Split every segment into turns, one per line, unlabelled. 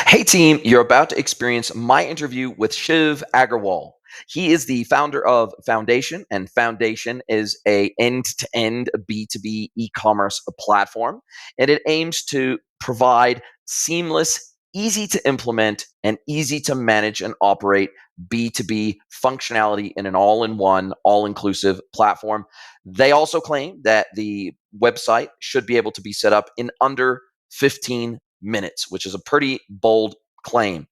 Hey team, you're about to experience my interview with Shiv Agarwal. He is the founder of Foundation, and Foundation is a end-to-end B2B e-commerce platform, and it aims to provide seamless, easy to implement, and easy to manage and operate B2B functionality in an all-in-one, all-inclusive platform. They also claim that the website should be able to be set up in under 15 minutes, which is a pretty bold claim.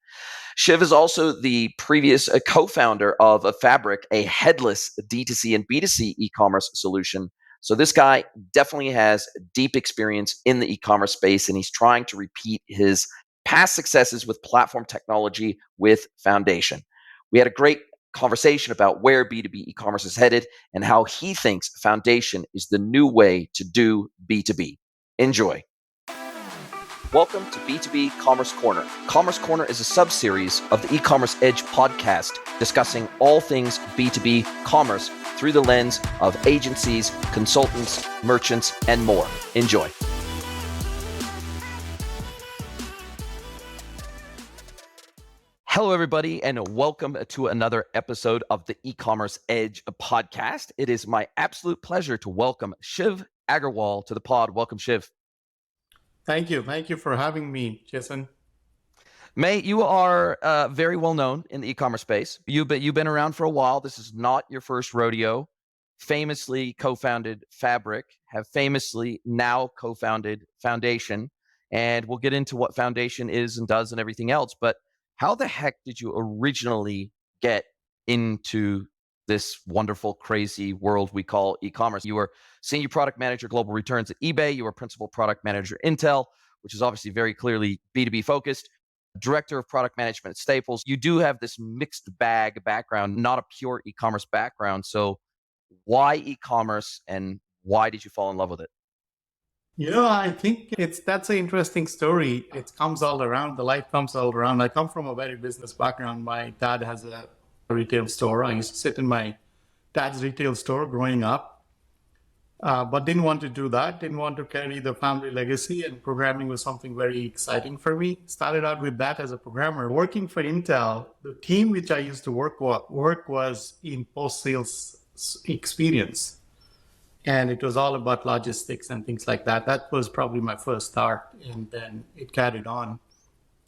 Shiv is also the previous co-founder of Fabric, a headless D2C and B2C e-commerce solution. So this guy definitely has deep experience in the e-commerce space, and he's trying to repeat his past successes with platform technology with Foundation. We had a great conversation about where B2B e-commerce is headed and how he thinks Foundation is the new way to do B2B. Enjoy. Welcome to B2B Commerce Corner. Commerce Corner is a sub-series of the E-Commerce Edge podcast discussing all things B2B commerce through the lens of agencies, consultants, merchants, and more. Enjoy. Hello, everybody, and welcome to another episode of the E-Commerce Edge podcast. It is my absolute pleasure to welcome Shiv Agarwal to the pod. Welcome, Shiv.
Thank you. Thank you for having me, Jason.
Mate, you are very well known in the e-commerce space. You've been around for a while. This is not your first rodeo. Famously co-founded Fabric, have famously now co-founded Foundation, and we'll get into what Foundation is and does and everything else. But how the heck did you originally get into this wonderful, crazy world we call e-commerce? You were senior product manager, global returns at eBay. You were principal product manager at Intel, which is obviously very clearly B2B focused. Director of product management at Staples. You do have this mixed bag background, not a pure e-commerce background. So why e-commerce and why did you fall in love with it?
I think that's an interesting story. It comes all around. The life comes all around. I come from a very business background. My dad has a retail store. I used to sit in my dad's retail store growing up, but didn't want to do that. Didn't want to carry the family legacy, and programming was something very exciting for me. Started out with that as a programmer. Working for Intel, the team which I used to work was in post-sales experience. And it was all about logistics and things like that. That was probably my first start, and then it carried on.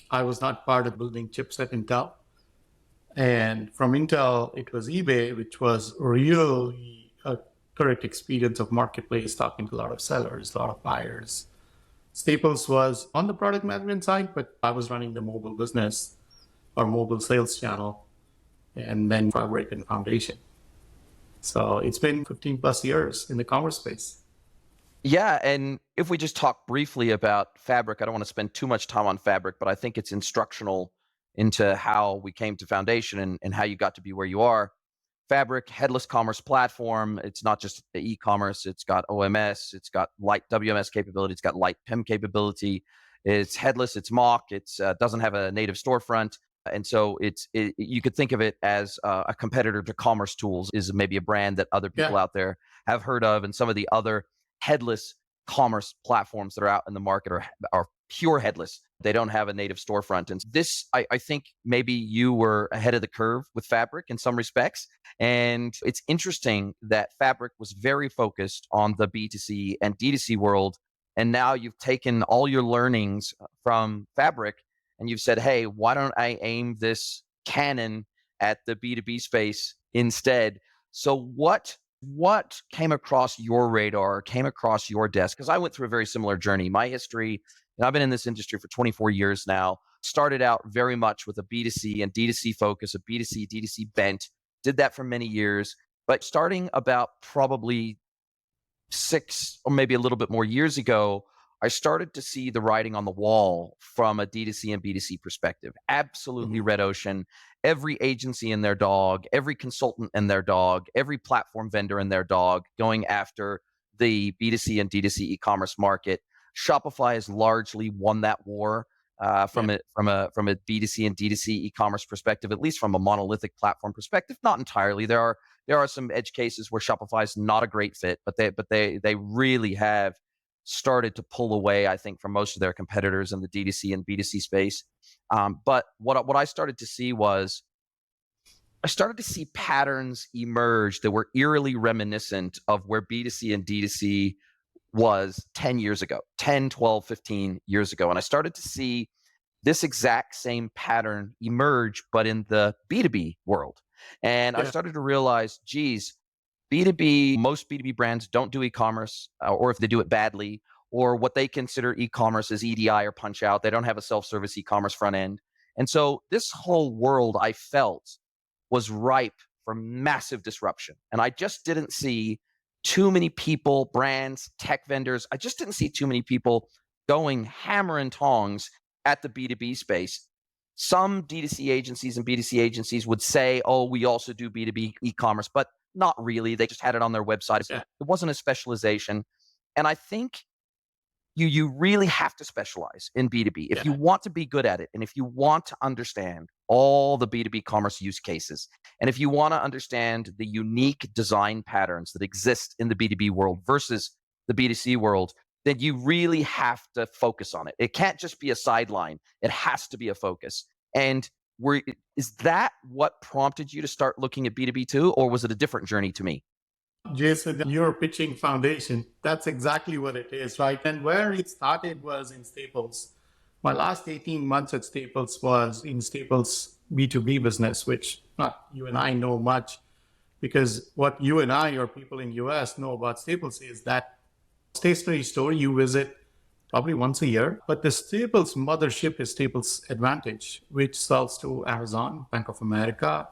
I was not part of building chips at Intel. And from Intel, it was eBay, which was really a correct experience of marketplace, talking to a lot of sellers, a lot of buyers. Staples was on the product management side, but I was running the mobile business or mobile sales channel, and then Fabric and Foundation. So it's been 15 plus years in the commerce space.
Yeah, and if we just talk briefly about Fabric, I don't want to spend too much time on Fabric, but I think it's instructional into how we came to Foundation and how you got to be where you are. Fabric, headless commerce platform. It's not just e-commerce. It's got OMS. It's got light WMS capability. It's got light PIM capability. It's headless. It's mock. It doesn't have a native storefront. And so you could think of it as a competitor to Commerce Tools is maybe a brand that other people out there have heard of, and some of the other headless commerce platforms that are out in the market are pure headless. They don't have a native storefront. And this, I think maybe you were ahead of the curve with Fabric in some respects. And it's interesting that Fabric was very focused on the B2C and D2C world. And now you've taken all your learnings from Fabric and you've said, hey, why don't I aim this cannon at the B2B space instead? So what came across your radar, came across your desk? Because I went through a very similar journey. My history, and I've been in this industry for 24 years now, started out very much with a B2C and D2C focus, a B2C, D2C bent, did that for many years. But starting about probably 6 or maybe a little bit more years ago, I started to see the writing on the wall from a D2C and B2C perspective. Absolutely red ocean. Every agency and their dog, every consultant and their dog, every platform vendor and their dog going after the B2C and D2C e-commerce market. Shopify has largely won that war from a B2C and D2C e-commerce perspective, at least from a monolithic platform perspective. Not entirely. There are some edge cases where Shopify is not a great fit, but they really have started to pull away, I think, from most of their competitors in the D2C and B2C space. But what I started to see was I started to see patterns emerge that were eerily reminiscent of where B2C and D2C was 10 years ago, 10, 12, 15 years ago. And I started to see this exact same pattern emerge, but in the B2B world. And I
Yeah.
started to realize, geez, B2B, most B2B brands don't do e-commerce, or if they do it badly, or what they consider e-commerce is EDI or punch out. They don't have a self-service e-commerce front end. And so this whole world I felt was ripe for massive disruption. And I just didn't see too many people, brands, tech vendors. I just didn't see too many people going hammer and tongs at the B2B space. Some D2C agencies and B2C agencies would say, oh, we also do B2B e-commerce, but not really. They just had it on their website.
Yeah.
It wasn't a specialization. And I think you really have to specialize in B2B if you want to be good at it, and if you want to understand all the B2B commerce use cases, and if you want to understand the unique design patterns that exist in the B2B world versus the B2C world, then you really have to focus on it. It can't just be a sideline. It has to be a focus. And is that what prompted you to start looking at B2B too, or was it a different journey to me?
Jason, you're pitching foundation. That's exactly what it is, right? And where it started was in Staples. My last 18 months at Staples was in Staples B2B business, which not you and I know much, because what you and I or people in US know about Staples is that stationery store you visit probably once a year. But the Staples mothership is Staples Advantage, which sells to Amazon, Bank of America,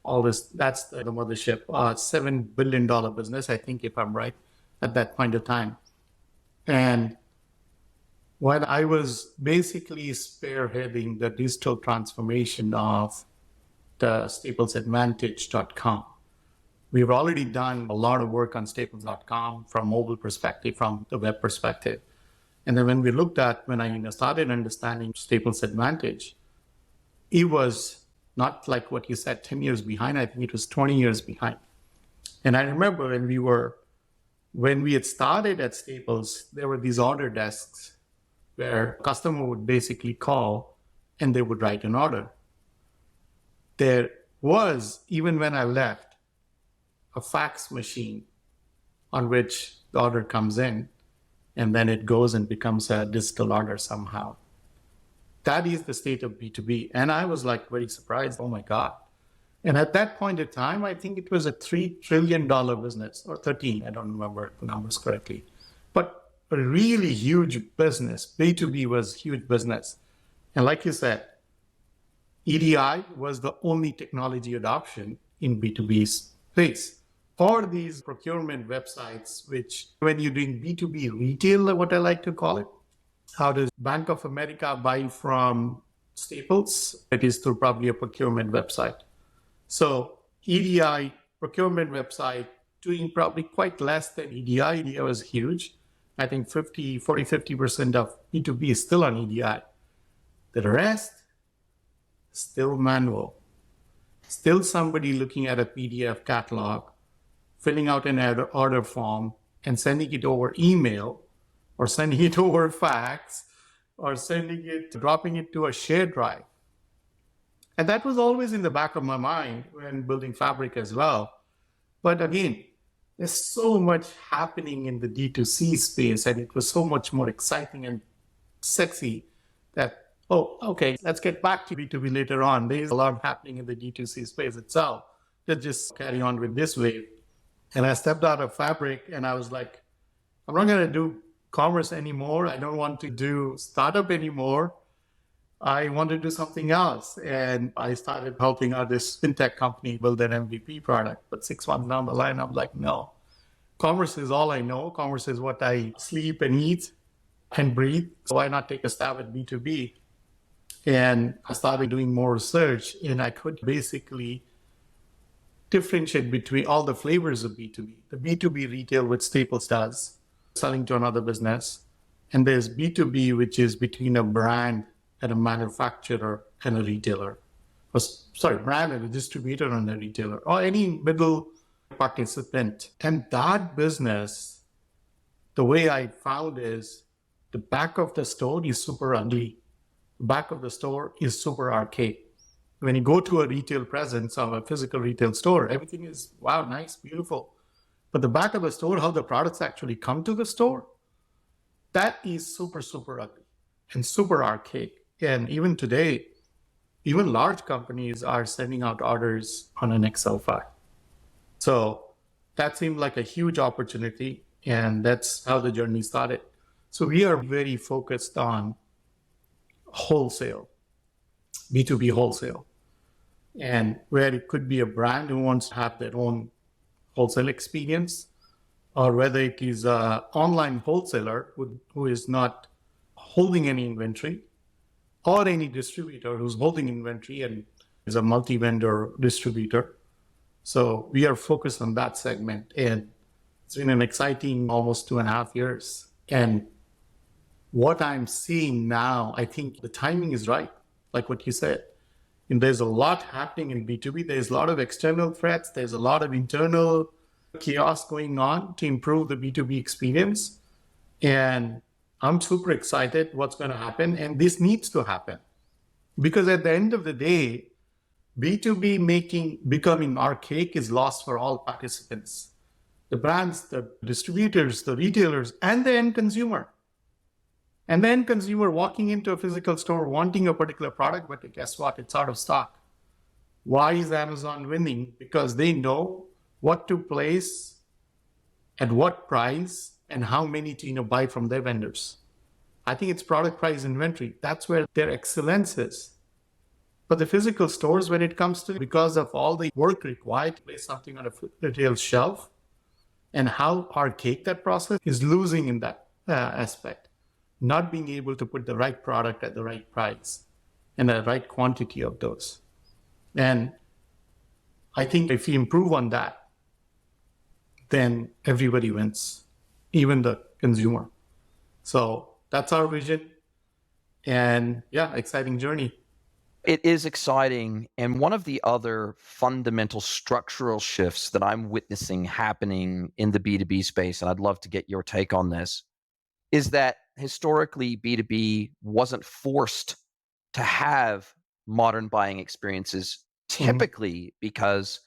all this. That's the mothership. $7 billion business, I think, if I'm right, at that point of time. And when I was basically spearheading the digital transformation of the StaplesAdvantage.com, we've already done a lot of work on Staples.com from mobile perspective, from the web perspective. And then when I started understanding Staples Advantage, it was not like what you said, 10 years behind. I think it was 20 years behind. And I remember when we had started at Staples, there were these order desks where a customer would basically call and they would write an order. There was, even when I left, a fax machine on which the order comes in and then it goes and becomes a digital order somehow. That is the state of B2B. And I was like very surprised. Oh my God. And at that point in time, I think it was a $3 trillion business, or 13, I don't remember the numbers correctly, but a really huge business. B2B was huge business. And like you said, EDI was the only technology adoption in B2B space. Or these procurement websites, which when you're doing B2B retail, what I like to call it, how does Bank of America buy from Staples? It is through probably a procurement website. So EDI, procurement website, doing probably quite less than EDI. EDI was huge. I think 50% of B2B is still on EDI. The rest, still manual. Still somebody looking at a PDF catalog, filling out an order form and sending it over email, or sending it over fax, or dropping it to a shared drive. And that was always in the back of my mind when building Fabric as well. But again, there's so much happening in the D2C space, and it was so much more exciting and sexy that, oh, okay, let's get back to B2B later on. There's a lot happening in the D2C space itself. Let's just carry on with this wave. And I stepped out of Fabric and I was like, I'm not going to do commerce anymore. I don't want to do startup anymore. I want to do something else. And I started helping out this fintech company build an MVP product. But 6 months down the line, I'm like, no, commerce is all I know. Commerce is what I sleep and eat and breathe. So why not take a stab at B2B? And I started doing more research, and I could basically differentiate between all the flavors of B2B. The B2B retail, which Staples does, selling to another business. And there's B2B, which is between a brand and a manufacturer and a retailer. Brand and a distributor and a retailer, or any middle participant. And that business, the way I found is the back of the store is super ugly. back of the store is super archaic. When you go to a retail presence of a physical retail store, everything is, wow, nice, beautiful. But the back of the store, how the products actually come to the store, that is super, super ugly and super archaic. And even today, even large companies are sending out orders on an Excel file. So that seemed like a huge opportunity. And that's how the journey started. So we are very focused on wholesale, B2B wholesale, and where it could be a brand who wants to have their own wholesale experience, or whether it is an online wholesaler who is not holding any inventory, or any distributor who's holding inventory and is a multi-vendor distributor. So we are focused on that segment, and it's been an exciting almost 2.5 years. And what I'm seeing now, I think the timing is right, like what you said. And there's a lot happening in B2B. There's a lot of external threats. There's a lot of internal chaos going on to improve the B2B experience. And I'm super excited what's going to happen. And this needs to happen. Because at the end of the day, B2B becoming archaic is lost for all participants. The brands, the distributors, the retailers, and the end consumer. And the end consumer walking into a physical store wanting a particular product, but guess what? It's out of stock. Why is Amazon winning? Because they know what to place, at what price, and how many to buy from their vendors. I think it's product, price, inventory. That's where their excellence is. But the physical stores, when it comes to, because of all the work required to place something on a retail shelf, and how archaic that process is, losing in that aspect. Not being able to put the right product at the right price and the right quantity of those. And I think if we improve on that, then everybody wins, even the consumer. So that's our vision. And yeah, exciting journey.
It is exciting. And one of the other fundamental structural shifts that I'm witnessing happening in the B2B space, and I'd love to get your take on this, is that historically B2B wasn't forced to have modern buying experiences, typically because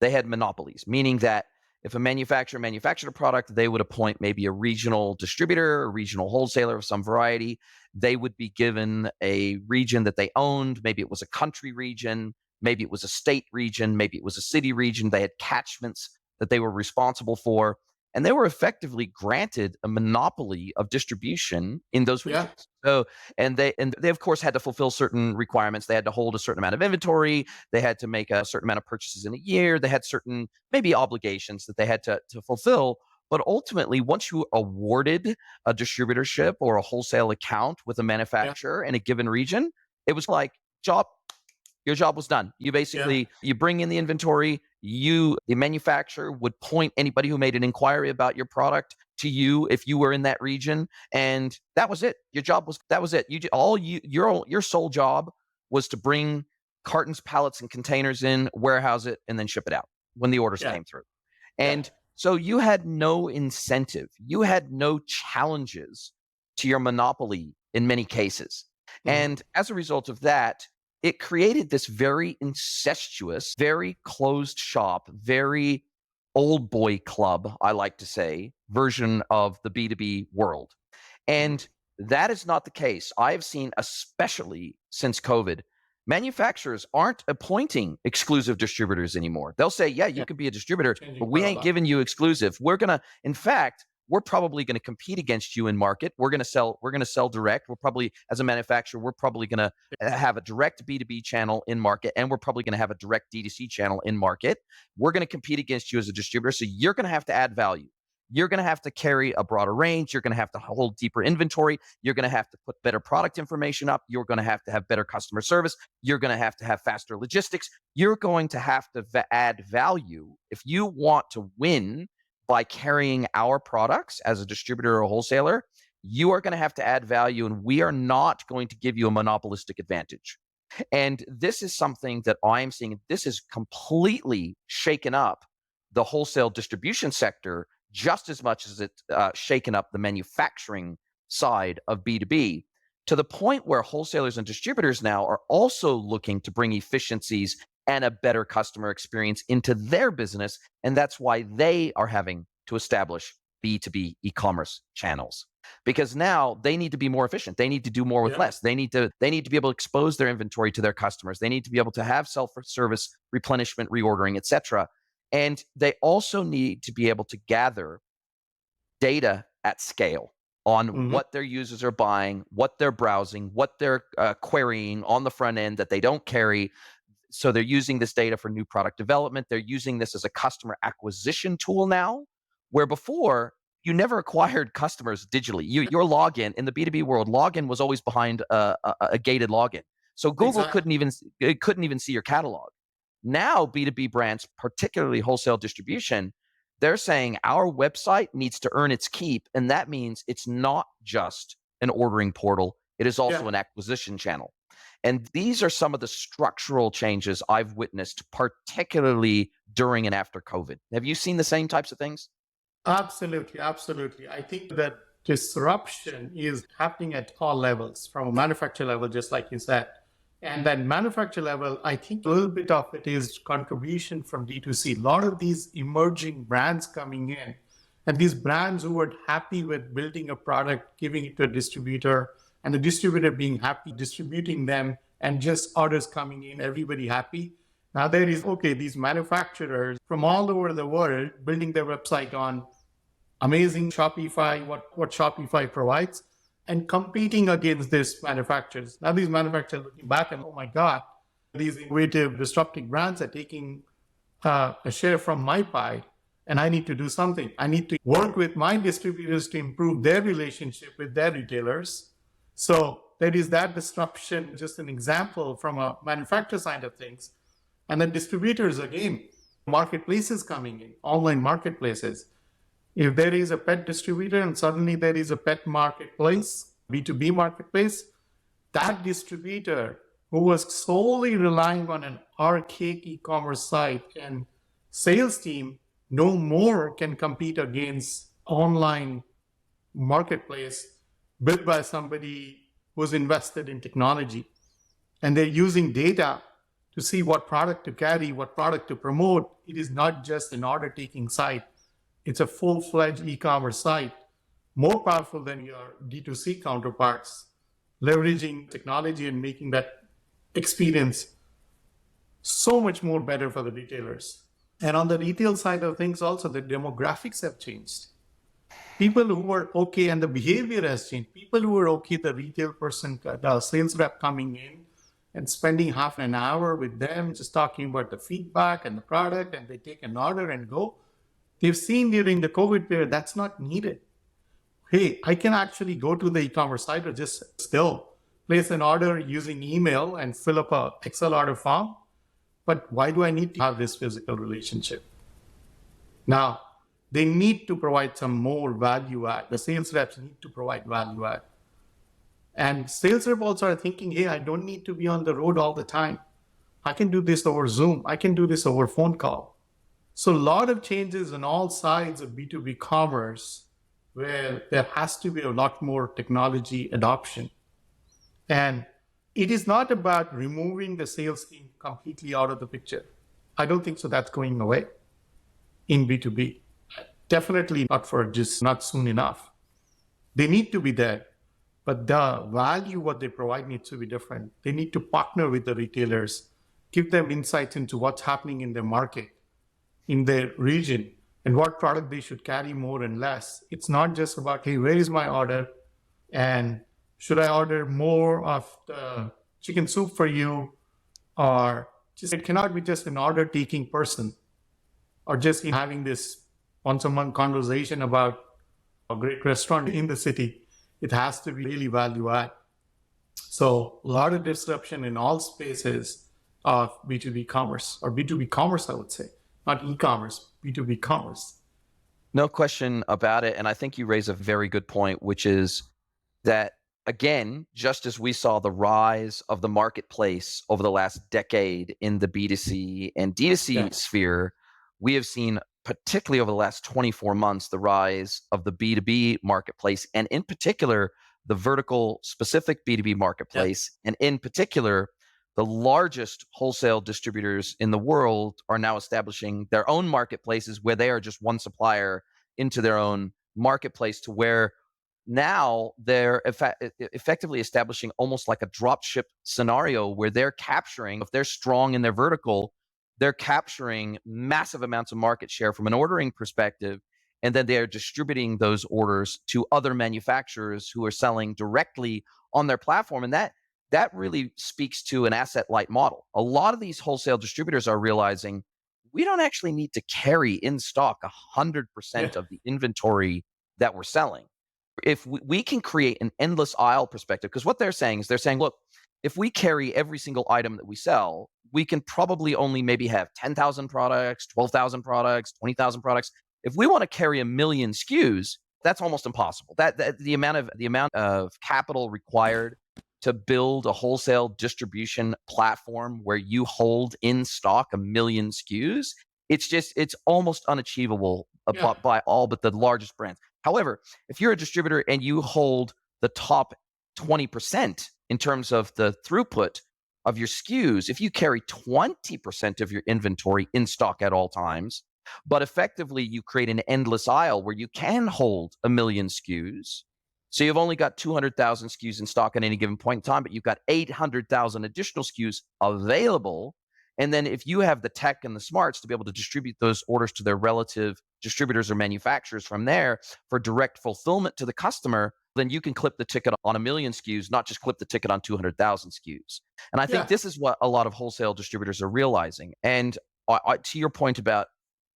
they had monopolies, meaning that if a manufacturer manufactured a product, they would appoint maybe a regional distributor, a regional wholesaler of some variety. They would be given a region that they owned. Maybe it was a country region, maybe it was a state region, maybe it was a city region. They had catchments that they were responsible for. And they were effectively granted a monopoly of distribution in those regions. So, and they of course had to fulfill certain requirements. They had to hold a certain amount of inventory. They had to make a certain amount of purchases in a year. They had certain maybe obligations that they had to fulfill. But ultimately, once you awarded a distributorship or a wholesale account with a manufacturer in a given region, it was like your job was done. You basically, you bring in the inventory, the manufacturer would point anybody who made an inquiry about your product to you if you were in that region. And that was it. That was it. Your sole job was to bring cartons, pallets, and containers in, warehouse it, and then ship it out when the orders came through. And so you had no incentive. You had no challenges to your monopoly in many cases. And as a result of that, it created this very incestuous, very closed shop, very old boy club, I like to say, version of the B2B world. And that is not the case. I have seen, especially since COVID, manufacturers aren't appointing exclusive distributors anymore. They'll say, yeah, you can be a distributor, but we ain't giving you exclusive. In fact, we're probably going to compete against you in market. We're going to sell direct. We're probably, as a manufacturer, we're probably going to have a direct B2B channel in market, and we're probably going to have a direct D2C channel in market. We're going to compete against you as a distributor. So you're going to have to add value. You're going to have to carry a broader range. You're going to have to hold deeper inventory. You're going to have to put better product information up. You're going to have better customer service. You're going to have faster logistics. You're going to have to add value if you want to win by carrying our products as a distributor or a wholesaler. You are going to have to add value, and we are not going to give you a monopolistic advantage. And this is something that I'm seeing. This has completely shaken up the wholesale distribution sector just as much as it's shaken up the manufacturing side of B2B. to the point where wholesalers and distributors now are also looking to bring efficiencies and a better customer experience into their business. And that's why they are having to establish B2B e-commerce channels, because now they need to be more efficient. They need to do more with less. They need to be able to expose their inventory to their customers. They need to be able to have self-service replenishment, reordering, etc. And they also need to be able to gather data at scale on what their users are buying, what they're browsing, what they're querying on the front end that they don't carry. So they're using this data for new product development. They're using this as a customer acquisition tool now, where before you never acquired customers digitally. Your login in the B2B world, login was always behind a gated login. So Google couldn't even see your catalog. Now B2B brands, particularly wholesale distribution, they're saying our website needs to earn its keep, and that means it's not just an ordering portal, it is also an acquisition channel. And these are some of the structural changes I've witnessed, particularly during and after COVID. Have you seen the same types of things?
Absolutely, absolutely. I think that disruption is happening at all levels, from a manufacturer level, just like you said. And then manufacturer level, I think a little bit of it is contribution from D2C. A lot of these emerging brands coming in, and these brands who were happy with building a product, giving it to a distributor, and the distributor being happy distributing them, and just orders coming in, everybody happy. Now there is, these manufacturers from all over the world building their website on amazing Shopify, what Shopify provides, and competing against these manufacturers. Now these manufacturers looking back and, oh my God, these innovative, disruptive brands are taking a share from my pie, and I need to do something. I need to work with my distributors to improve their relationship with their retailers. So there is that disruption, just an example from a manufacturer side of things. And then distributors, again, marketplaces coming in, online marketplaces. If there is a pet distributor and suddenly there is a pet marketplace, B2B marketplace, that distributor who was solely relying on an archaic e-commerce site and sales team no more can compete against online marketplace built by somebody who's invested in technology. And they're using data to see what product to carry, what product to promote. It is not just an order-taking site. It's a full-fledged e-commerce site, more powerful than your D2C counterparts, leveraging technology and making that experience so much more better for the retailers. And on the retail side of things also, the demographics have changed. People who were okay, and the behavior has changed. People who were okay, the retail person, the sales rep coming in and spending half an hour with them, just talking about the feedback and the product, and they take an order and go. They've seen during the COVID period, that's not needed. Hey, I can actually go to the e-commerce site or just still place an order using email and fill up a Excel order form. But why do I need to have this physical relationship? Now, they need to provide some more value add. The sales reps need to provide value add. And sales reps also are thinking, hey, I don't need to be on the road all the time. I can do this over Zoom. I can do this over phone call. So a lot of changes on all sides of B2B commerce, where there has to be a lot more technology adoption. And it is not about removing the sales team completely out of the picture. I don't think so that's going away in B2B. Definitely not not soon enough. They need to be there, but the value what they provide needs to be different. They need to partner with the retailers, give them insights into what's happening in their market, in their region, and what product they should carry more and less. It's not just about, hey, where is my order? And should I order more of the chicken soup for you? Or it cannot be just an order-taking person, or just having this once-a-month conversation about a great restaurant in the city. It has to be really value-add. So a lot of disruption in all spaces of B2B commerce, or B2B commerce, I would say. Not e-commerce, B2B commerce.
No question about it. And I think you raise a very good point, which is that, again, just as we saw the rise of the marketplace over the last decade in the B2C and D2C sphere, we have seen, particularly over the last 24 months, the rise of the B2B marketplace, and in particular, the vertical specific B2B marketplace. And in particular, the largest wholesale distributors in the world are now establishing their own marketplaces where they are just one supplier into their own marketplace, to where now they're effectively establishing almost like a drop ship scenario where they're capturing, if they're strong in their vertical, they're capturing massive amounts of market share from an ordering perspective, and then they're distributing those orders to other manufacturers who are selling directly on their platform. And that really speaks to an asset light model. A lot of these wholesale distributors are realizing we don't actually need to carry in stock 100% of the inventory that we're selling. If we can create an endless aisle perspective, because what they're saying is, they're saying, look, if we carry every single item that we sell, we can probably only maybe have 10,000 products, 12,000 products, 20,000 products. If we want to carry 1 million SKUs, that's almost impossible. That the amount of capital required to build a wholesale distribution platform where you hold in stock 1 million SKUs, it's almost unachievable by all but the largest brands. However, if you're a distributor and you hold the top 20% in terms of the throughput of your SKUs, if you carry 20% of your inventory in stock at all times, but effectively you create an endless aisle where you can hold 1 million SKUs. So you've only got 200,000 SKUs in stock at any given point in time, but you've got 800,000 additional SKUs available. And then if you have the tech and the smarts to be able to distribute those orders to their relative distributors or manufacturers from there for direct fulfillment to the customer, then you can clip the ticket on 1 million SKUs, not just clip the ticket on 200,000 SKUs. And I think this is what a lot of wholesale distributors are realizing. And to your point about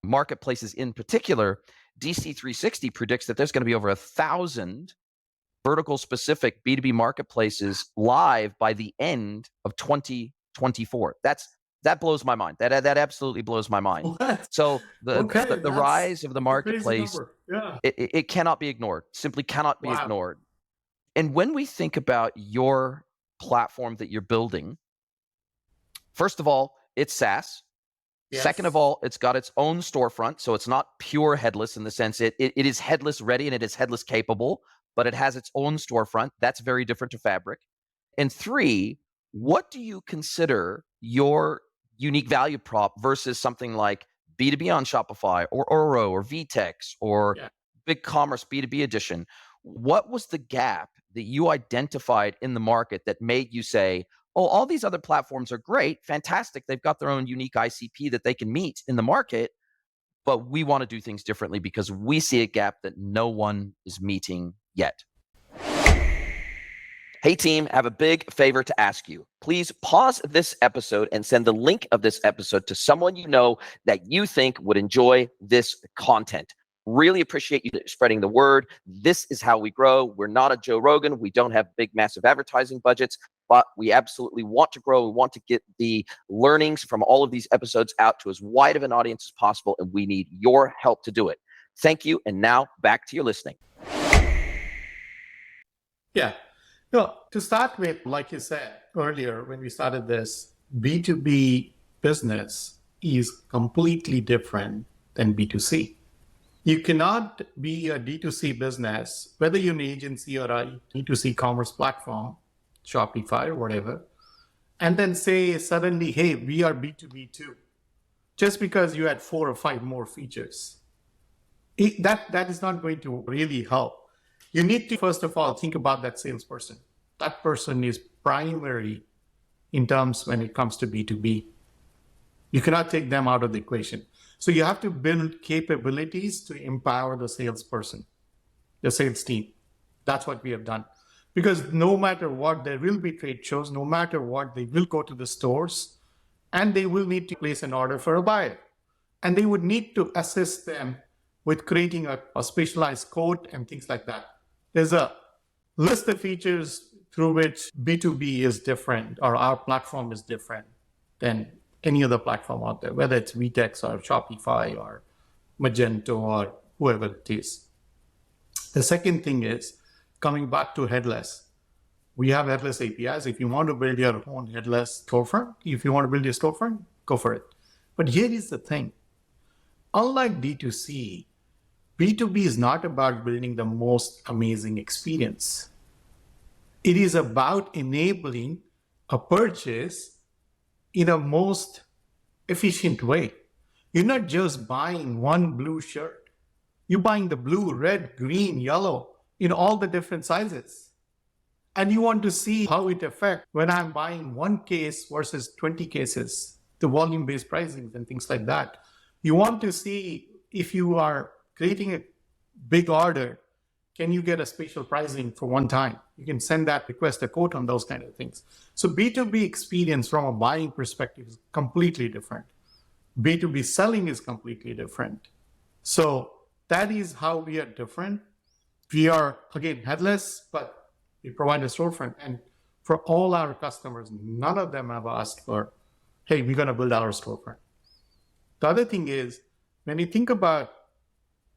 marketplaces in particular, DC360 predicts that there's going to be over 1,000 vertical specific B2B marketplaces live by the end of 2024. That blows my mind. That absolutely blows my mind.
What?
So the rise of the marketplace,
Yeah.
it cannot be ignored. Simply cannot be
Wow.
ignored. And when we think about your platform that you're building, first of all, it's SaaS.
Yes.
Second of all, it's got its own storefront. So it's not pure headless in the sense it is headless ready and it is headless capable, but it has its own storefront. That's very different to Fabric. And 3, what do you consider your unique value prop versus something like B2B on Shopify or Oro or VTEX or BigCommerce B2B edition? What was the gap that you identified in the market that made you say, oh, all these other platforms are great, fantastic, they've got their own unique ICP that they can meet in the market, but we want to do things differently because we see a gap that no one is meeting yet? Hey team, I have a big favor to ask you. Please pause this episode and send the link of this episode to someone you know that you think would enjoy this content. Really appreciate you spreading the word. This is how we grow. We're not a Joe Rogan. We don't have big, massive advertising budgets, but we absolutely want to grow. We want to get the learnings from all of these episodes out to as wide of an audience as possible, and we need your help to do it. Thank you, and now back to your listening.
Yeah. No, to start with, like you said earlier when we started this, B2B business is completely different than B2C. You cannot be a D2C business, whether you're an agency or a D2C commerce platform, Shopify or whatever, and then say suddenly, hey, we are B2B too, just because you had 4 or 5 more features. That is not going to really help. You need to, first of all, think about that salesperson. That person is primary in terms when it comes to B2B. You cannot take them out of the equation. So you have to build capabilities to empower the salesperson, the sales team. That's what we have done. Because no matter what, there will be trade shows, no matter what, they will go to the stores and they will need to place an order for a buyer. And they would need to assist them with creating a specialized code and things like that. There's a list of features through which B2B is different, or our platform is different than any other platform out there, whether it's VTEX or Shopify or Magento or whoever it is. The second thing is, coming back to headless, we have headless APIs. If you want to build your own headless storefront, if you want to build your storefront, go for it. But here is the thing. Unlike D2C, B2B is not about building the most amazing experience. It is about enabling a purchase in a most efficient way. You're not just buying one blue shirt. You're buying the blue, red, green, yellow in all the different sizes. And you want to see how it affects when I'm buying one case versus 20 cases, the volume-based pricing and things like that. You want to see if you are creating a big order, can you get a special pricing for one time? You can send that request a quote on those kind of things. So B2B experience from a buying perspective is completely different. B2B selling is completely different. So that is how we are different. We are, again, headless, but we provide a storefront. And for all our customers, none of them have asked for, hey, we're going to build our storefront. The other thing is, when you think about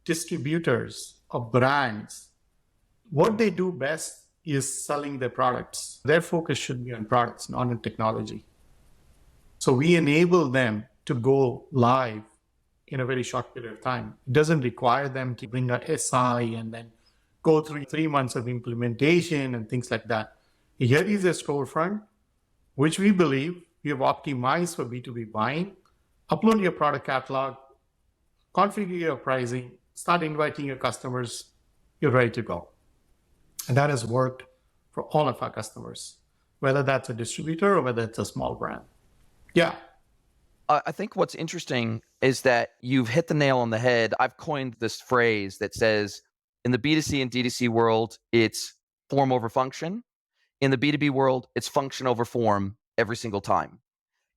distributors of brands, what they do best is selling their products. Their focus should be on products, not on technology. So we enable them to go live in a very short period of time. It doesn't require them to bring a SI and then go through 3 months of implementation and things like that. Here is a storefront, which we believe we have optimized for B2B buying. Upload your product catalog, configure your pricing, start inviting your customers, you're ready to go. And that has worked for all of our customers, whether that's a distributor or whether it's a small brand. Yeah.
I think what's interesting is that you've hit the nail on the head. I've coined this phrase that says in the B2C and D2C world, it's form over function. In the B2B world, it's function over form every single time.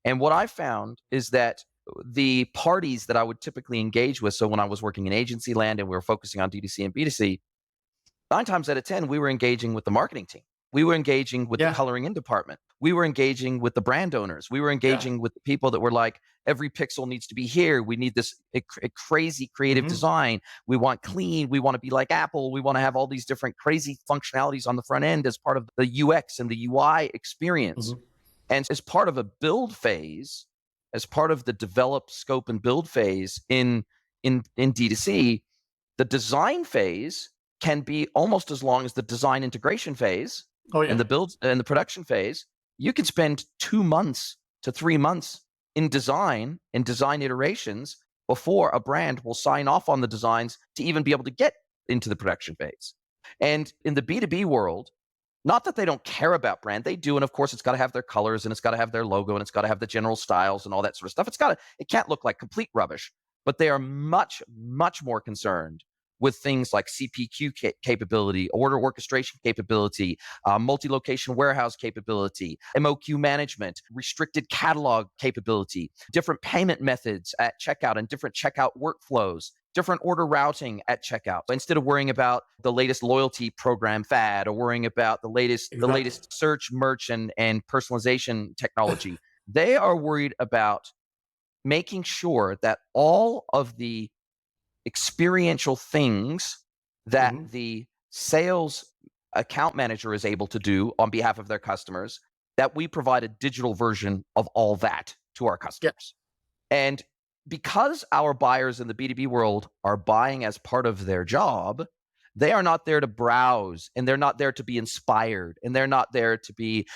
And what I found is that the parties that I would typically engage with, so when I was working in agency land and we were focusing on D2C and B2C, 9 times out of 10, we were engaging with the marketing team. We were engaging with the coloring in department. We were engaging with the brand owners. We were engaging with the people that were like, every pixel needs to be here. We need this a crazy creative design. We want clean. We want to be like Apple. We want to have all these different crazy functionalities on the front end as part of the UX and the UI experience. And as part of a build phase, as part of the develop, scope, and build phase in D2C, the design phase can be almost as long as the design integration phase and the build and the production phase. You can spend 2 months to 3 months in design iterations before a brand will sign off on the designs to even be able to get into the production phase. And in the B2B world, not that they don't care about brand, they do. And of course, it's got to have their colors and it's got to have their logo and it's got to have the general styles and all that sort of stuff. It can't look like complete rubbish, but they are much, much more concerned with things like CPQ capability, order orchestration capability, multi-location warehouse capability, MOQ management, restricted catalog capability, different payment methods at checkout and different checkout workflows, different order routing at checkout. Instead of worrying about the latest loyalty program fad or worrying about the latest search, merch, and personalization technology, they are worried about making sure that all of the experiential things that the sales account manager is able to do on behalf of their customers, that we provide a digital version of all that to our customers. And because our buyers in the B2B world are buying as part of their job, they are not there to browse, and they're not there to be inspired, and they're not there to be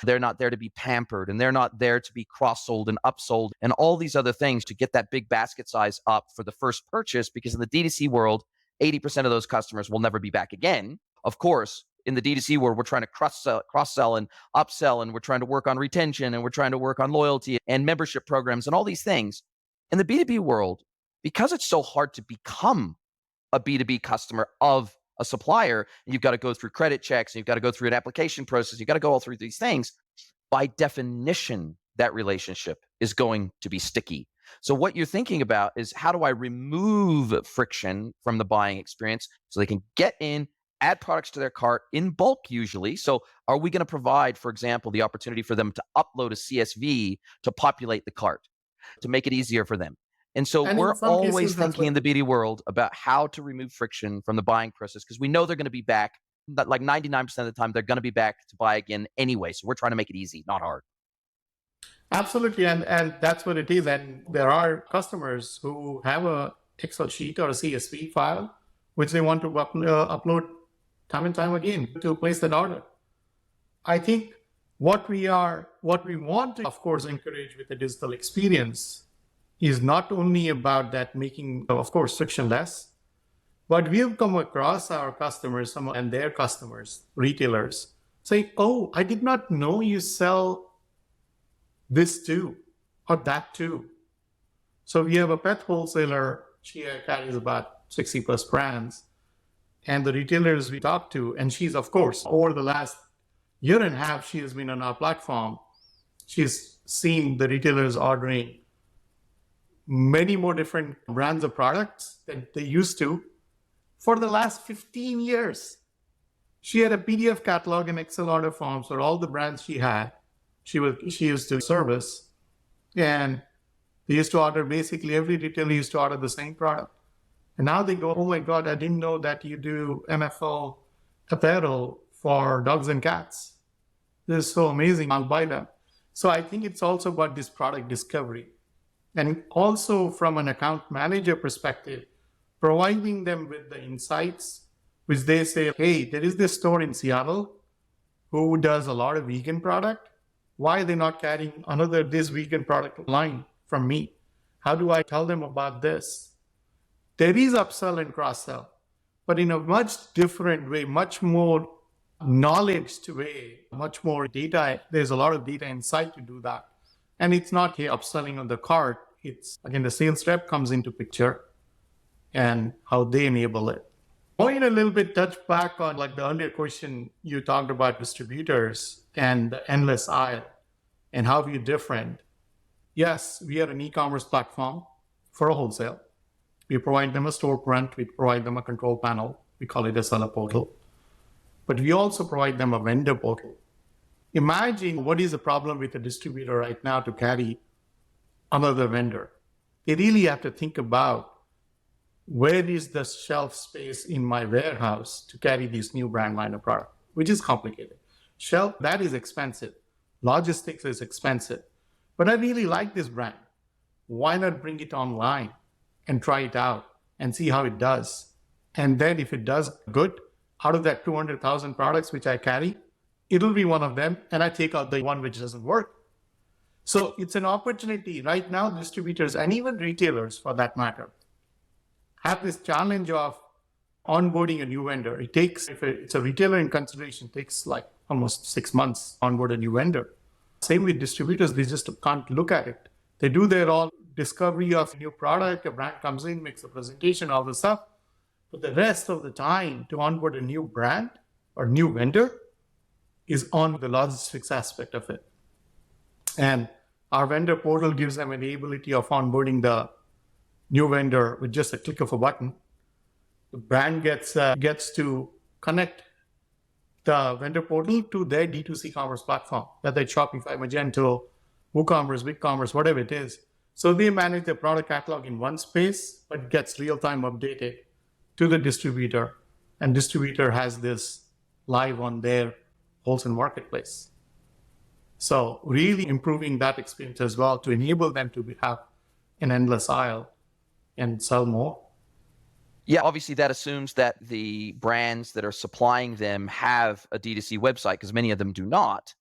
pampered, and they're not there to be cross-sold and upsold and all these other things to get that big basket size up for the first purchase, because in the D2C world, 80% of those customers will never be back again. Of course, in the D2C world, we're trying to cross-sell and upsell, and we're trying to work on retention, and we're trying to work on loyalty and membership programs and all these things. In the B2B world, because it's so hard to become a B2B customer of a supplier, and you've got to go through credit checks, and you've got to go through an application process, you've got to go all through these things, by definition, that relationship is going to be sticky. So what you're thinking about is, how do I remove friction from the buying experience so they can get in, add products to their cart in bulk usually? So are we going to provide, for example, the opportunity for them to upload a CSV to populate the cart, to make it easier for them? And so we're always thinking in the BD world about how to remove friction from the buying process, because we know they're going to be back. Like 99% of the time, they're going to be back to buy again anyway. So we're trying to make it easy, not hard.
Absolutely. And that's what it is. And there are customers who have a Excel sheet or a CSV file, which they want to upload time and time again to place that order. I think what we want to, of course, encourage with the digital experience is not only about that making, of course, frictionless, but we've come across our customers and their customers, retailers, saying, oh, I did not know you sell this too, or that too. So we have a pet wholesaler, she carries about 60 plus brands, and the retailers we talk to, and she's, of course, over the last year and a half, she has been on our platform. She's seen the retailers ordering many more different brands of products than they used to for the last 15 years. She had a PDF catalog and Excel order forms for all the brands she had. She used to service, and they used to order, basically every retailer used to order the same product. And now they go, oh my God, I didn't know that you do MFO apparel for dogs and cats. This is so amazing, I'll buy them. So I think it's also about this product discovery. And also from an account manager perspective, providing them with the insights, which they say, hey, there is this store in Seattle who does a lot of vegan product. Why are they not carrying this vegan product line from me? How do I tell them about this? There is upsell and cross-sell, but in a much different way, much more knowledge way, much more data. There's a lot of data insight to do that. And it's not upselling on the cart. It's, again, the sales rep comes into picture and how they enable it. Going a little bit, touch back on like the earlier question, you talked about distributors and the endless aisle and how we're different. Yes, we are an e-commerce platform for a wholesale. We provide them a storefront, we provide them a control panel, we call it a seller portal. But we also provide them a vendor portal. Imagine what is the problem with a distributor right now to carry another vendor. They really have to think about where is the shelf space in my warehouse to carry this new brand line of product, which is complicated. Shelf, that is expensive. Logistics is expensive. But I really like this brand. Why not bring it online and try it out and see how it does? And then if it does good, out of that 200,000 products which I carry, it'll be one of them, and I take out the one which doesn't work. So it's an opportunity right now. Distributors and even retailers, for that matter, have this challenge of onboarding a new vendor. It takes, if it's a retailer in consideration, it takes like almost 6 months to onboard a new vendor. Same with distributors, they just can't look at it. They do their all discovery of a new product, a brand comes in, makes a presentation, all the stuff. But the rest of the time to onboard a new brand or new vendor is on the logistics aspect of it. And our vendor portal gives them an ability of onboarding the new vendor with just a click of a button. The brand gets to connect the vendor portal to their D2C commerce platform, whether it's Shopify, Magento, WooCommerce, BigCommerce, whatever it is. So they manage their product catalog in one space, but it gets real-time updated to the distributor, and distributor has this live on their wholesale marketplace. So really improving that experience as well to enable them to have an endless aisle and sell more.
Yeah, obviously that assumes that the brands that are supplying them have a D2C website, because many of them do not.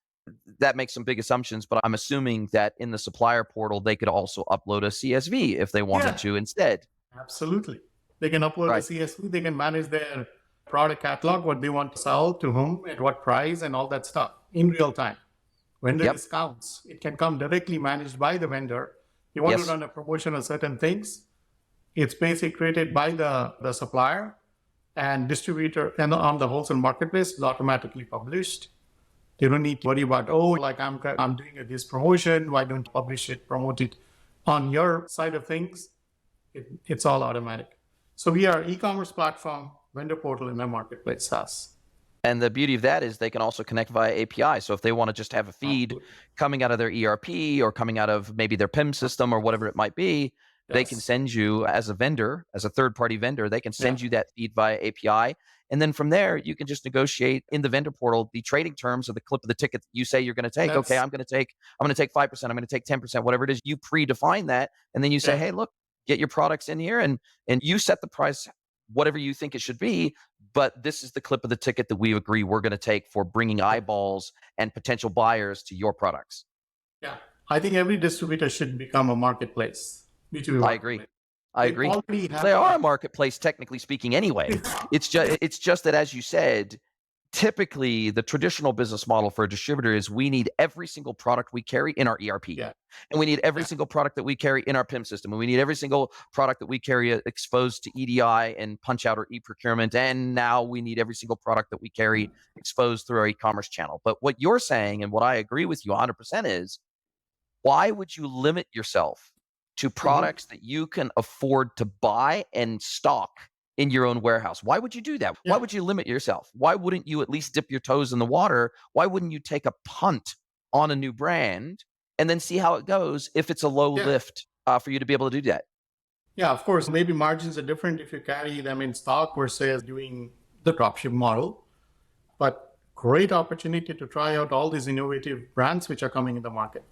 That makes some big assumptions, but I'm assuming that in the supplier portal, they could also upload a CSV if they wanted to instead.
Absolutely. They can upload a CSV, they can manage their product catalog, what they want to sell, to whom, at what price, and all that stuff in real time. Vendor discounts, it can come directly managed by the vendor. You want to run a promotion of certain things, it's basically created by the supplier and distributor, and on the wholesale marketplace, it's automatically published. They don't need to worry about, oh, like I'm doing this promotion, why don't you publish it, promote it on your side of things? It's all automatic. So we are e-commerce platform, vendor portal, and a marketplace SaaS.
And the beauty of that is they can also connect via API. So if they want to just have a feed coming out of their ERP or coming out of maybe their PIM system or whatever it might be, they can send you as a vendor, as a third-party vendor, they can send you that feed via API. And then from there, you can just negotiate in the vendor portal the trading terms of the clip of the ticket that you say you're going to take. Okay, I'm going to take 5%, I'm going to take 10%, whatever it is. You predefine that, and then you say, hey, look, get your products in here, and you set the price whatever you think it should be, but this is the clip of the ticket that we agree we're going to take for bringing eyeballs and potential buyers to your products.
Yeah. I think every distributor should become a marketplace. B2B
I agree.
marketplace.
I
They
agree.
already have
They are a marketplace, technically speaking, anyway. It's just that, as you said, typically the traditional business model for a distributor is we need every single product we carry in our ERP.
Yeah.
And we need every
Yeah.
single product that we carry in our PIM system. And we need every single product that we carry exposed to EDI and punch out or e-procurement. And now we need every single product that we carry exposed through our e-commerce channel. But what you're saying, and what I agree with you 100%, is why would you limit yourself to products that you can afford to buy and stock in your own warehouse? Why would you do that? Why
Yeah.
would you limit yourself? Why wouldn't you at least dip your toes in the water? Why wouldn't you take a punt on a new brand and then see how it goes if it's a low
Yeah.
lift for you to be able to do that?
Yeah, of course, maybe margins are different if you carry them in stock versus doing the dropship model. But great opportunity to try out all these innovative brands which are coming in the market.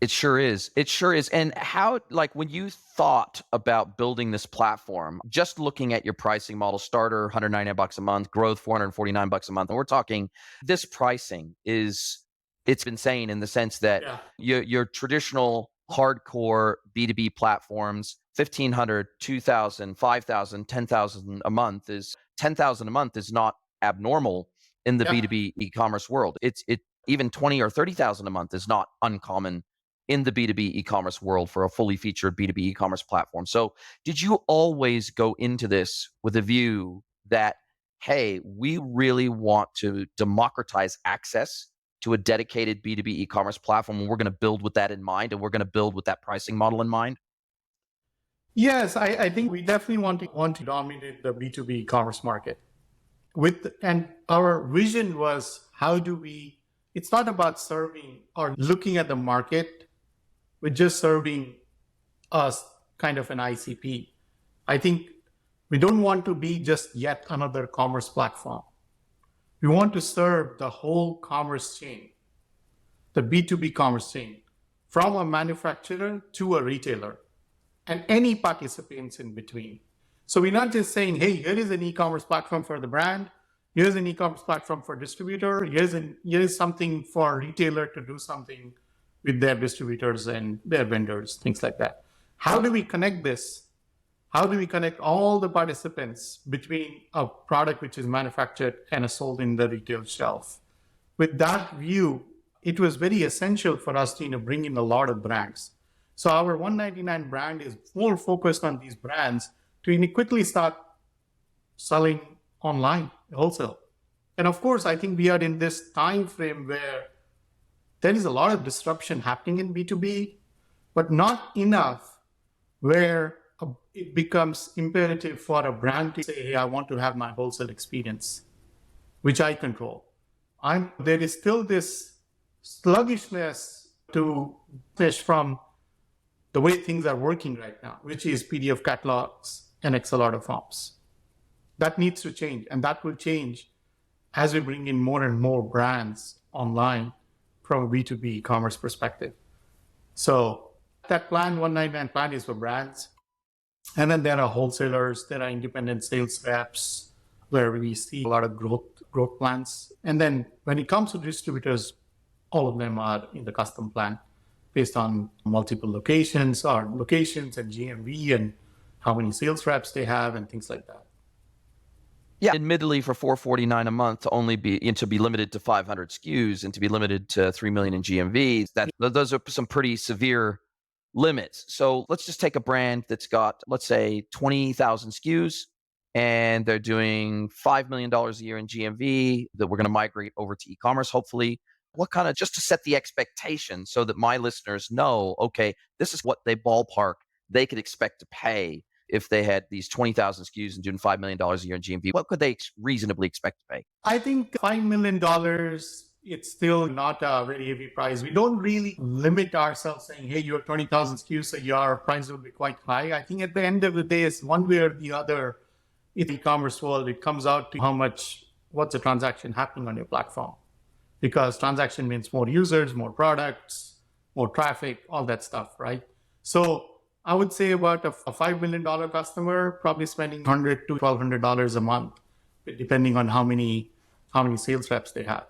It sure is. It sure is. And how, like, when you thought about building this platform, just looking at your pricing model, starter $199 a month, growth $449 a month, and we're talking this pricing it's insane in the sense that your traditional hardcore B2B platforms, 1,500, 2,000, 5,000, 10,000 a month is 10,000 a month is not abnormal in the B2B e-commerce world. It even 20 or 30,000 a month is not uncommon in the B2B e-commerce world for a fully featured B2B e-commerce platform. So did you always go into this with a view that, hey, we really want to democratize access to a dedicated B2B e-commerce platform, and we're going to build with that in mind, and we're going to build with that pricing model in mind?
Yes, I think we definitely want to dominate the B2B e-commerce market. And our vision was, it's not about serving or looking at the market, we're just serving us kind of an ICP. I think we don't want to be just yet another commerce platform. We want to serve the whole commerce chain, the B2B commerce chain, from a manufacturer to a retailer and any participants in between. So we're not just saying, hey, here is an e-commerce platform for the brand, here's an e-commerce platform for distributor, here's something for retailer to do something with their distributors and their vendors, things like that. How do we connect this? How do we connect all the participants between a product which is manufactured and is sold in the retail shelf? With that view, it was very essential for us to bring in a lot of brands. So our 199 brand is more focused on these brands to quickly start selling online, wholesale. And of course, I think we are in this time frame where there is a lot of disruption happening in B2B, but not enough where it becomes imperative for a brand to say, hey, I want to have my wholesale experience, which I control. There is still this sluggishness to fish from the way things are working right now, which is PDF catalogs and Excel order forms. That needs to change, and that will change as we bring in more and more brands online from a B2B e-commerce perspective. So that plan, 199 plan, is for brands. And then there are wholesalers, there are independent sales reps, where we see a lot of growth plans. And then when it comes to distributors, all of them are in the custom plan based on multiple locations and GMV and how many sales reps they have and things like that.
Yeah, admittedly, for $449 a month to be limited to 500 SKUs and to be limited to 3 million in GMV, those are some pretty severe limits. So let's just take a brand that's got, let's say, 20,000 SKUs, and they're doing $5 million a year in GMV that we're going to migrate over to e-commerce, hopefully. What kind of, just to set the expectation so that my listeners know, okay, this is what they could expect to pay if they had these 20,000 SKUs and doing $5 million a year in GMV. What could they reasonably expect to pay?
I think $5 million, it's still not a very heavy price. We don't really limit ourselves saying, hey, you have 20,000 SKUs, so your price will be quite high. I think at the end of the day, it's one way or the other, in the e-commerce world, it comes out to what's the transaction happening on your platform. Because transaction means more users, more products, more traffic, all that stuff, right? So I would say about a $5 million customer, probably spending $100 to $1,200 a month, depending on how many sales reps they have.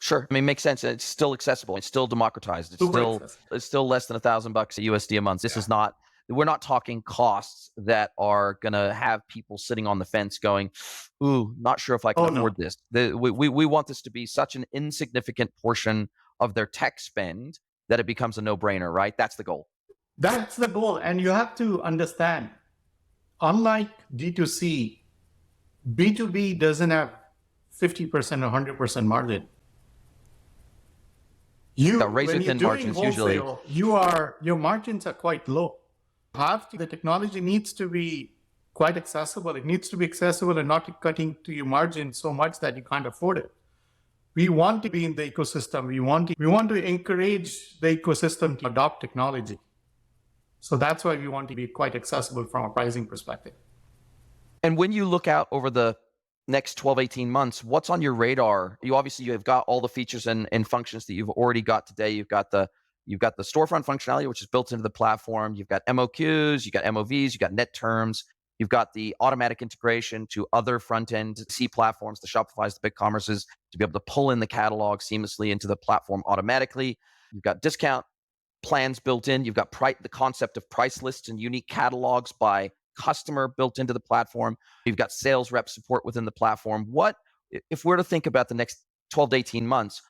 Sure. I mean, makes sense. It's still accessible. It's still democratized.
Super accessible.
It's still less than $1,000 USD a month. This is not. We're not talking costs that are gonna have people sitting on the fence going, "Ooh, not sure if I can afford this." We want this to be such an insignificant portion of their tech spend that it becomes a no-brainer, right? That's the goal.
That's the goal. And you have to understand, unlike D2C, B2B doesn't have 50% or 100% margin.
Razor-thin margins usually.
Your margins are quite low. The technology needs to be quite accessible. It needs to be accessible and not cutting to your margin so much that you can't afford it. We want to be in the ecosystem. We want to encourage the ecosystem to adopt technology. So that's why we want to be quite accessible from a pricing perspective.
And when you look out over the next 12, 18 months, what's on your radar? You have got all the features and functions that you've already got today. You've got the storefront functionality, which is built into the platform. You've got MOQs, you've got MOVs, you've got net terms. You've got the automatic integration to other front-end C platforms, the Shopify's, the BigCommerces, to be able to pull in the catalog seamlessly into the platform automatically. You've got discount plans built in. You've got the concept of price lists and unique catalogs by customer built into the platform. You've got sales rep support within the platform. If we're to think about the next 12 to 18 months,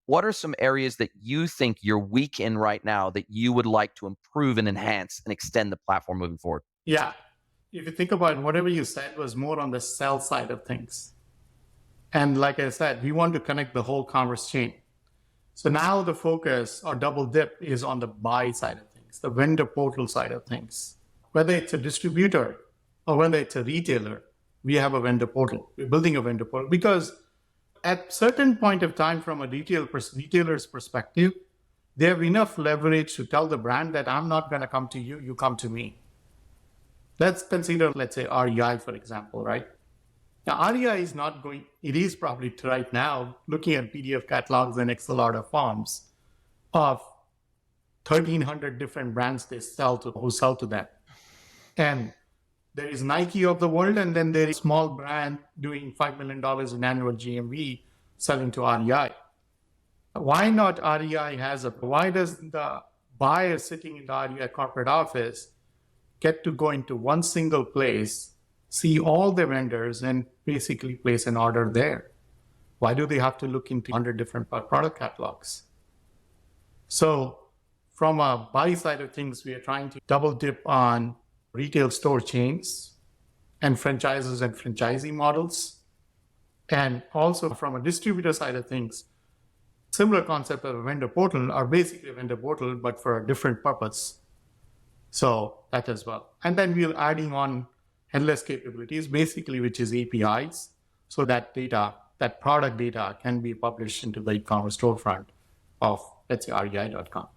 what are some areas that you think you're weak in right now that you would like to improve and enhance and extend the platform moving forward?
Yeah. If you think about it, whatever you said was more on the sell side of things. And like I said, we want to connect the whole commerce chain. So now the focus or double dip is on the buy side of things, the vendor portal side of things. Whether it's a distributor or whether it's a retailer, we have a vendor portal. We're building a vendor portal because at certain point of time from a retailer's perspective, they have enough leverage to tell the brand that I'm not going to come to you, you come to me. Let's consider, let's say, REI, for example, right? Now, REI is not going, it is probably right now looking at PDF catalogs and Excel order forms of 1,300 different brands who sell to them. And there is Nike of the world, and then there is a small brand doing $5 million in annual GMV selling to REI. Why not REI why does the buyer sitting in the REI corporate office get to go into one single place, see all the vendors, and basically place an order there? Why do they have to look into 100 different product catalogs? So from a buy side of things, we are trying to double dip on retail store chains and franchises and franchisee models. And also from a distributor side of things, similar concept of a vendor portal, or basically a vendor portal, but for a different purpose. So that as well. And then we're adding on headless capabilities, basically, which is APIs. So that data, that product data can be published into the e-commerce storefront of, let's say, rei.com.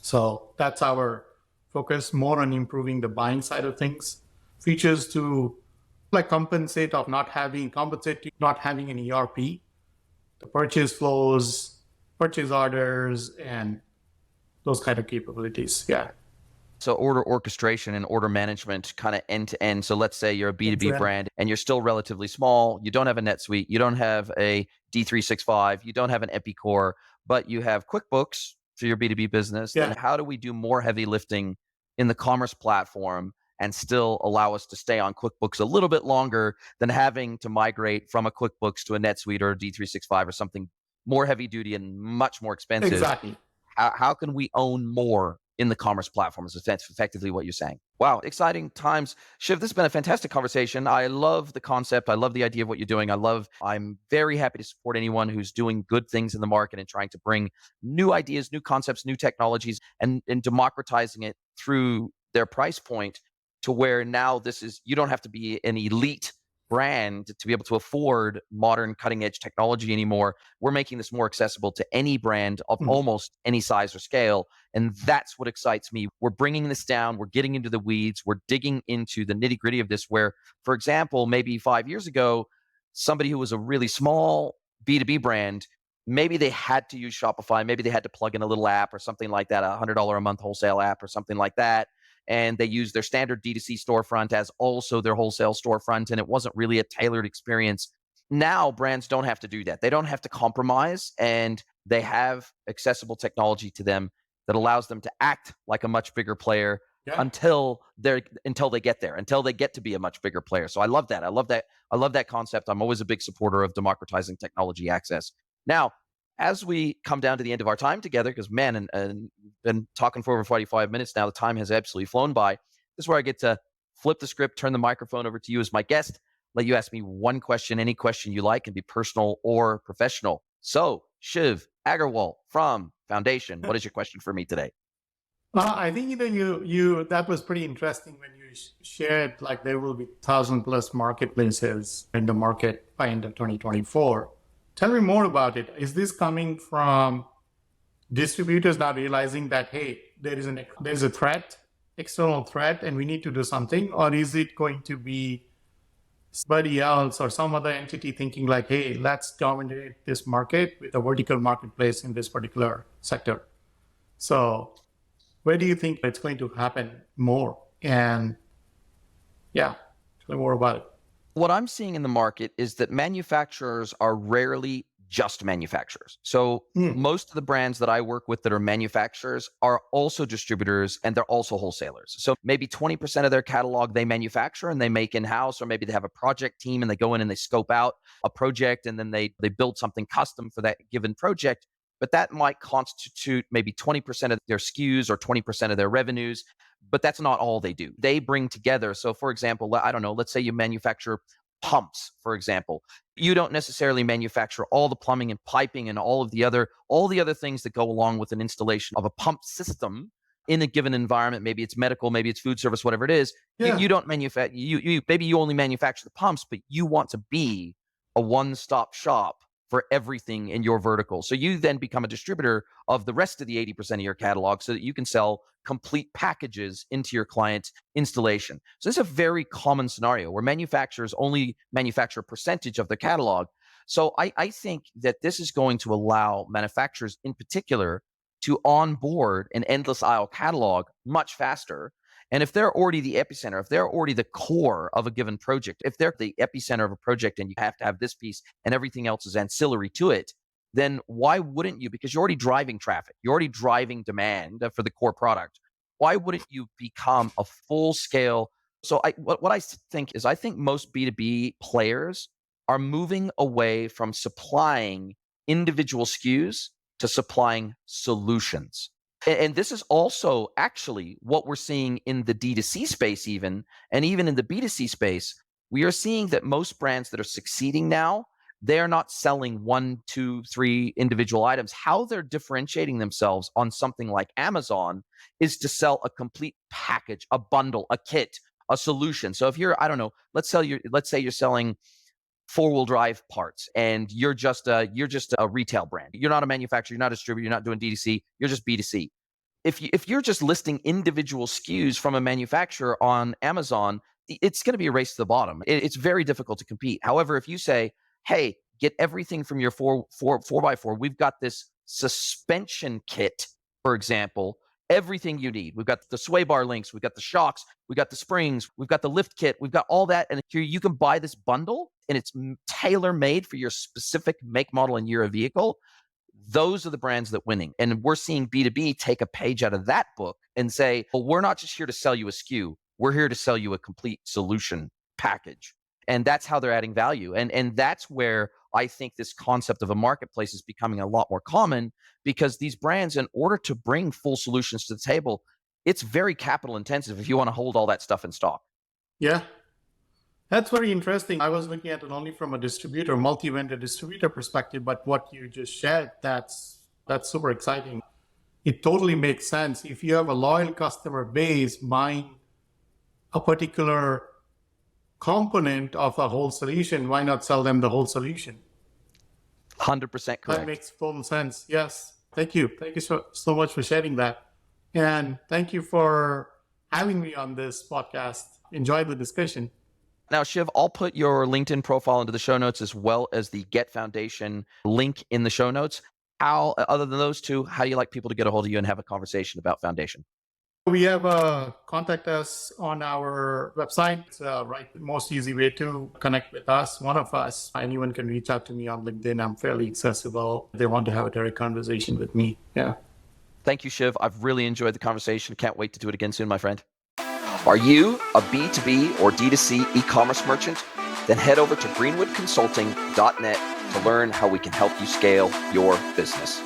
So that's our focus, more on improving the buying side of things. Features to compensate not having an ERP, the purchase flows, purchase orders, and those kind of capabilities. Yeah.
So order orchestration and order management kind of end to end. So let's say you're a B2B brand and you're still relatively small. You don't have a NetSuite. You don't have a D365. You don't have an Epicor, but you have QuickBooks for your B2B business.
Yeah.
Then how do we do more heavy lifting in the commerce platform and still allow us to stay on QuickBooks a little bit longer than having to migrate from a QuickBooks to a NetSuite or a D365 or something more heavy duty and much more expensive?
Exactly.
How can we own more in the commerce platform is effectively what you're saying. Wow, exciting times. Shiv, this has been a fantastic conversation. I love the concept. I love the idea of what you're doing. I'm very happy to support anyone who's doing good things in the market and trying to bring new ideas, new concepts, new technologies, and democratizing it through their price point to where now you don't have to be an elite brand to be able to afford modern cutting edge technology anymore. We're making this more accessible to any brand of almost any size or scale. And that's what excites me. We're bringing this down. We're getting into the weeds. We're digging into the nitty gritty of this where, for example, maybe 5 years ago, somebody who was a really small B2B brand, maybe they had to use Shopify. Maybe they had to plug in a little app or something like that, $100 a month wholesale app or something like that. and they use their standard D2C storefront as also their wholesale storefront, and it wasn't really a tailored experience. Now brands don't have to do that. They don't have to compromise, and they have accessible technology to them that allows them to act like a much bigger player
Yeah.
until they get there, until they get to be a much bigger player. So I love that. I love that concept. I'm always a big supporter of democratizing technology access. Now, as we come down to the end of our time together, because man, and been talking for over 45 minutes now, the time has absolutely flown by. This is where I get to flip the script, turn the microphone over to you as my guest, let you ask me one question, any question you like, can be personal or professional. So, Shiv Agarwal from Foundation, what is your question for me today?
I think that you that was pretty interesting when you shared like there will be 1,000+ marketplaces in the market by end of 2024. Tell me more about it. Is this coming from distributors not realizing that, hey, there's a threat, external threat, and we need to do something? Or is it going to be somebody else or some other entity thinking like, hey, let's dominate this market with a vertical marketplace in this particular sector? So where do you think it's going to happen more? And yeah, tell me more about it.
What I'm seeing in the market is that manufacturers are rarely just manufacturers. So most of the brands that I work with that are manufacturers are also distributors, and they're also wholesalers. So maybe 20% of their catalog they manufacture and they make in-house, or maybe they have a project team and they go in and they scope out a project, and then they build something custom for that given project. But that might constitute maybe 20% of their SKUs or 20% of their revenues. But that's not all they do. They bring together. So for example, I don't know, let's say you manufacture pumps, for example. You don't necessarily manufacture all the plumbing and piping and all the other things that go along with an installation of a pump system in a given environment. Maybe it's medical, maybe it's food service, whatever it is.
Yeah.
You don't manufacture, maybe you only manufacture the pumps, but you want to be a one-stop shop for everything in your vertical. So you then become a distributor of the rest of the 80% of your catalog so that you can sell complete packages into your client's installation. So this is a very common scenario where manufacturers only manufacture a percentage of their catalog. So I think that this is going to allow manufacturers in particular to onboard an endless aisle catalog much faster. And if they're already the epicenter, if they're already the core of a given project, if they're the epicenter of a project and you have to have this piece and everything else is ancillary to it, then why wouldn't you? Because you're already driving traffic, you're already driving demand for the core product. Why wouldn't you become a full scale? So what I think is, I think most B2B players are moving away from supplying individual SKUs to supplying solutions. And this is also actually what we're seeing in the D2C space, even in the B2C space. We are seeing that most brands that are succeeding now, they're not selling 1, 2, 3 individual items. How they're differentiating themselves on something like Amazon is to sell a complete package, a bundle, a kit, a solution. So if you're, I don't know, let's say you're selling 4-wheel drive parts, and you're just a retail brand. You're not a manufacturer, you're not a distributor, you're not doing D2C, you're just B2C. If you're just listing individual SKUs from a manufacturer on Amazon, it's going to be a race to the bottom. It's very difficult to compete. However, if you say, hey, get everything from your 4x4, we've got this suspension kit, for example, everything you need. We've got the sway bar links, we've got the shocks, we've got the springs, we've got the lift kit, we've got all that. And here you can buy this bundle, and it's tailor-made for your specific make, model, and year of vehicle. Those are the brands that winning. And we're seeing B2B take a page out of that book and say, well, we're not just here to sell you a SKU. We're here to sell you a complete solution package. And that's how they're adding value. And that's where I think this concept of a marketplace is becoming a lot more common, because these brands, in order to bring full solutions to the table, it's very capital intensive if you want to hold all that stuff in stock.
Yeah. That's very interesting. I was looking at it only from a distributor, multi-vendor distributor perspective, but what you just shared, that's super exciting. It totally makes sense. If you have a loyal customer base buying a particular component of a whole solution, why not sell them the whole solution?
100% correct.
That makes total sense. Yes. Thank you. Thank you so much for sharing that. And thank you for having me on this podcast. Enjoy the discussion.
Now, Shiv, I'll put your LinkedIn profile into the show notes, as well as the Get Foundation link in the show notes. Other than those two, how do you like people to get a hold of you and have a conversation about Foundation?
We have contact us on our website. It's most easy way to connect with us. One of us, anyone can reach out to me on LinkedIn. I'm fairly accessible. If they want to have a direct conversation with me. Yeah.
Thank you, Shiv. I've really enjoyed the conversation. Can't wait to do it again soon, my friend. Are you a B2B or D2C e-commerce merchant? Then head over to greenwoodconsulting.net to learn how we can help you scale your business.